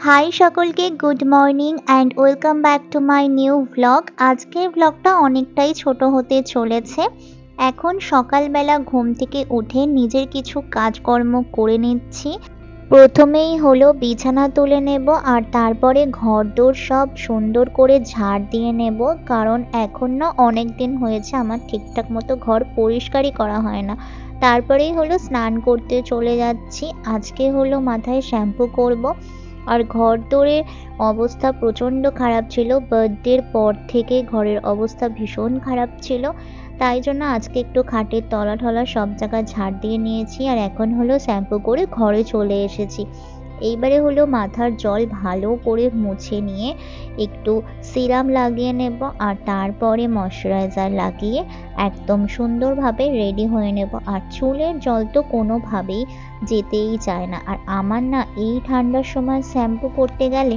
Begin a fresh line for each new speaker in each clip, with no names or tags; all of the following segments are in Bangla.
হাই সকলকে good morning and welcome back to my new vlog. আজকের ভ্লগটা অনেকটাই ছোট হতে চলেছে। এখন সকালবেলা ঘুম থেকে উঠে নিজের কিছু কাজকর্ম করে নিচ্ছি। প্রথমেই হলো বিছানা তুলে নেব আর তারপরে ঘরদোর সব সুন্দর করে ঝাড় দিয়ে নেব, কারণ এখন না অনেক দিন হয়েছে আমার ঠিকঠাক মতো ঘর পরিষ্কারই করা হয় না। তারপরেই হলো স্নান করতে চলে যাচ্ছি। আজকে হলো মাথায় শ্যাম্পু করব। আর ঘরদোরের অবস্থা প্রচণ্ড খারাপ ছিল, বার্থডের পর থেকে ঘরের অবস্থা ভীষণ খারাপ ছিল। তাই জন্য আজকে একটু খাটের তলা ঠলা সব জায়গা ঝাড় দিয়ে নিয়েছি আর এখন হলো শ্যাম্পু করে ঘরে চলে এসেছি। এইবারে হলো মাথার জল ভালো করে মুছে নিয়ে একটু সিরাম লাগিয়ে নেব আর তারপরে ময়শ্চারাইজার লাগিয়ে একদম সুন্দরভাবে রেডি হয়ে নেব। আর চুলের জল তো কোনোভাবেই যেতেই চায় না। আর আমার না এই ঠান্ডার সময় শ্যাম্পু করতে গেলে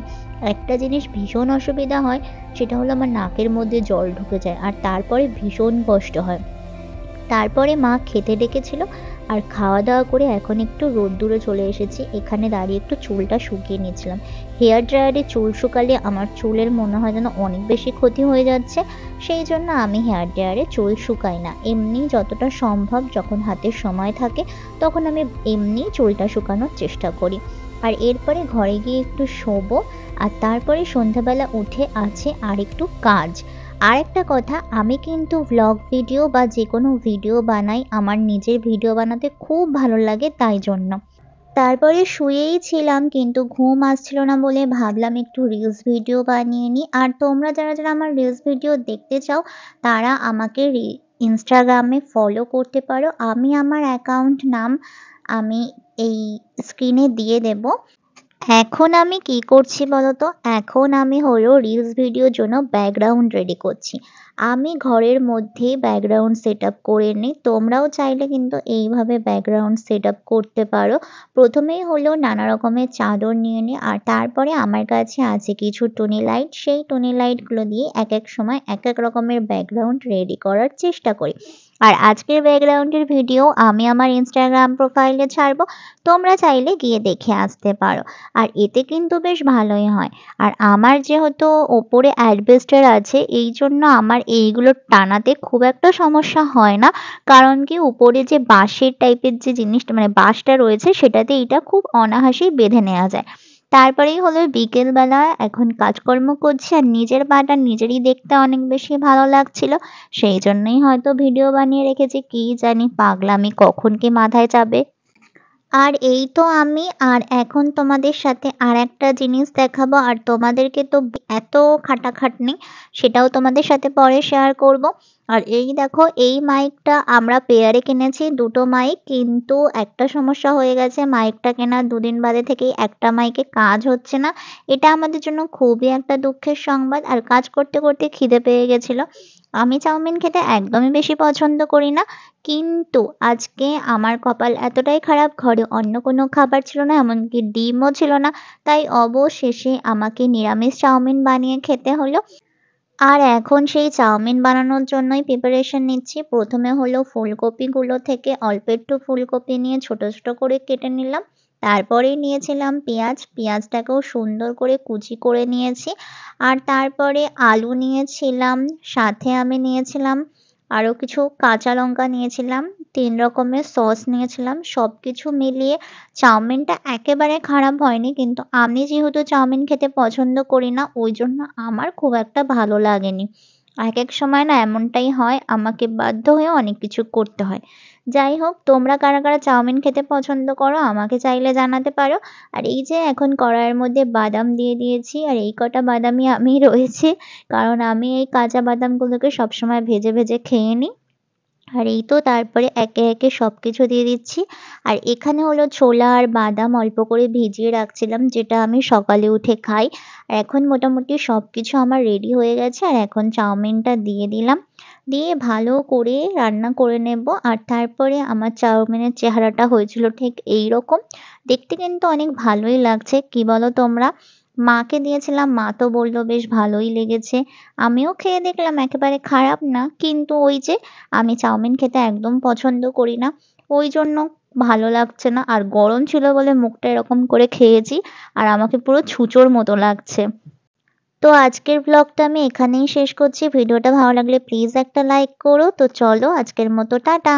একটা জিনিস ভীষণ অসুবিধা হয়, সেটা হলো আমার নাকের মধ্যে জল ঢুকে যায় আর তারপরে ভীষণ কষ্ট হয়। তারপরে মা খেতে ডেকেছিল আর খাওয়া দাওয়া করে এখন একটু রোদ্দুরে চলে এসেছি। এখানে দাঁড়িয়ে একটু চুলটা শুকিয়ে নিয়েছিলাম। হেয়ার ড্রায়ারে চুল শুকালে আমার চুলের মনে হয় যেন অনেক বেশি ক্ষতি হয়ে যাচ্ছে, সেই জন্য আমি হেয়ার ড্রায়ারে চুল শুকাই না। এমনি যতটা সম্ভব যখন হাতে সময় থাকে তখন আমি এমনি চুলটা শুকানোর চেষ্টা করি। আর এরপরে ঘরে গিয়ে একটু শোবো আর তারপরে সন্ধ্যাবেলা উঠে আছে আর একটু কাজ। আর একটা কথা, আমি কিন্তু ভ্লগ ভিডিও বা যে কোনো ভিডিও বানাই, আমার নিজের ভিডিও বানাতে খুব ভালো লাগে তাই জন্য। তারপরে শুয়েই ছিলাম কিন্তু ঘুম আসছিল না বলে ভাবলাম একটু রিলস ভিডিও বানিয়ে নিই। আর তোমরা যারা যারা আমার রিলস ভিডিও দেখতে চাও তারা আমাকে ইনস্টাগ্রামে ফলো করতে পারো। আমি আমার অ্যাকাউন্ট নাম আমি এই স্ক্রিনে দিয়ে দেব। এখন আমি কি করছি বলতো? এখন আমি হলো রিলস ভিডিওর জন্য ব্যাকগ্রাউন্ড রেডি করছি। আমি ঘরের মধ্যেই ব্যাকগ্রাউন্ড সেটআপ করে নিই। তোমরাও চাইলে কিন্তু এইভাবে ব্যাকগ্রাউন্ড সেটআপ করতে পারো। প্রথমেই হলো নানা রকমের চাদর নিয়ে নিই আর তারপরে আমার কাছে আছে কিছু টুনি লাইট। সেই টুনি লাইটগুলো দিয়ে এক সময় এক রকমের ব্যাকগ্রাউন্ড রেডি করার চেষ্টা করি। আর আজকের ব্যাকগ্রাউন্ডের ভিডিও আমি আমার ইনস্টাগ্রাম প্রোফাইলে ছাড়বো। তোমরা চাইলে গিয়ে দেখে আসতে পারো। আর এতে কিন্তু বেশ ভালোই হয়। আর আমার যেহেতু ওপরে অ্যাসবেস্টস আছে, এই জন্য আমার এইগুলো টানাতে খুব একটা সমস্যা হয় না। কারণ কি উপরে যে বাঁশের টাইপের যে জিনিসটা মানে বাঁশটা রয়েছে সেটাতে এটা খুব অনায়াসেই বেঁধে নেওয়া যায়। তারপরেই হলো বিকেলবেলা এখন কাজকর্ম করছি আর নিজের পাটা নিজেরই দেখতে অনেক বেশি ভালো লাগছিল। সেই জন্যই হয়তো ভিডিও বানিয়ে রেখেছি, কি জানি পাগলামি কখন কি মাথায় চাপে। আর এই তো আমি আর এখন তোমাদের সাথে আরেকটা জিনিস দেখাবো আর তোমাদেরকে তো এত খাটাখাটনি সেটাও তোমাদের সাথে পরে শেয়ার করব। আর এই দেখো, এই মাইকটা আমরা পেয়ারে কিনেছি, দুটো মাইক, কিন্তু একটা সমস্যা হয়ে গেছে, মাইকটা কেনার দুদিন বাদে থেকেই একটা মাইকে কাজ হচ্ছে না। এটা আমাদের জন্য খুবই একটা দুঃখের সংবাদ। আর কাজ করতে করতে খিদে পেয়ে গেছিলো। আমি চাউমিন খেতে একদমই বেশি পছন্দ করি না, কিন্তু আজকে আমার কপাল এতটাই খারাপ, ঘরে অন্য কোনো খাবার ছিল না, এমনকি ডিমও ছিল না। তাই অবশেষে আমাকে নিরামিষ চাউমিন বানিয়ে খেতে হলো। আর এখন সেই চাউমিন বানানোর জন্যই প্রিপারেশন নিচ্ছি। প্রথমে হলো ফুলকপিগুলো থেকে অল্প একটু ফুলকপি নিয়ে ছোট ছোট করে কেটে নিলাম। তারপরেই নিয়েছিলাম পেঁয়াজ, পেঁয়াজটাকেও সুন্দর করে কুচি করে নিয়েছি। আর তারপরে আলু নিয়েছিলাম, সাথে আমি নিয়েছিলাম আরও কিছু কাঁচা লঙ্কা নিয়েছিলাম, ৩ রকমের সস নিয়েছিলাম। সব কিছু মিলিয়ে চাউমিনটা একেবারে খারাপ হয়নি, কিন্তু আমি যেহেতু চাউমিন খেতে পছন্দ করি না ওই জন্য আমার খুব একটা ভালো লাগেনি। এক সময় না এমনটাই হয়, আমাকে বাধ্য হয়ে অনেক কিছু করতে হয়। যাই হোক, তোমরা কারা কারা চাউমিন খেতে পছন্দ করো আমাকে চাইলে জানাতে পারো। আর এই যে এখন কড়াইয়ের মধ্যে বাদাম দিয়ে দিয়েছি আর এই কটা বাদামই আমি রয়েছে, কারণ আমি এই কাঁচা বাদামগুলোকে সবসময় ভেজে ভেজে খেয়ে নিই। আর এই তো তারপরে একে সবকিছু দিয়ে দিচ্ছি। আর এখানে হলো ছোলা আর বাদাম অল্প করে ভিজিয়ে রাখছিলাম, যেটা আমি সকালে উঠে খাই। আর এখন মোটামুটি সবকিছু আমার রেডি হয়ে গেছে আর এখন চাউমিনটা দিয়ে দিলাম। দিয়ে ভালো করে রান্না করে নেব। আর তারপরে আমার চাউমিনের চেহারাটা হয়েছিল ঠিক এইরকম। দেখতে কিন্তু অনেক ভালোই লাগছে, কি বলো তোমরা? মাকে দিয়েছিলাম, মা তো বলল বেশ ভালোই লেগেছে। আমিও খেয়ে দেখলাম একেবারে খারাপ না, কিন্তু ওই যে আমি চাউমিন খেতে একদম পছন্দ করি না। ওই জন্য ভালো লাগছে না। আর গরম ছিল বলে মুখটা এরকম করে খেয়েছি। আর আমাকে পুরো ছুঁচোর মতো লাগছে। তো আজকের ব্লগটা আমি এখানেই শেষ করছি। ভিডিওটা ভালো লাগলে প্লিজ একটা লাইক করো। তো চলো আজকের মতো টাটা।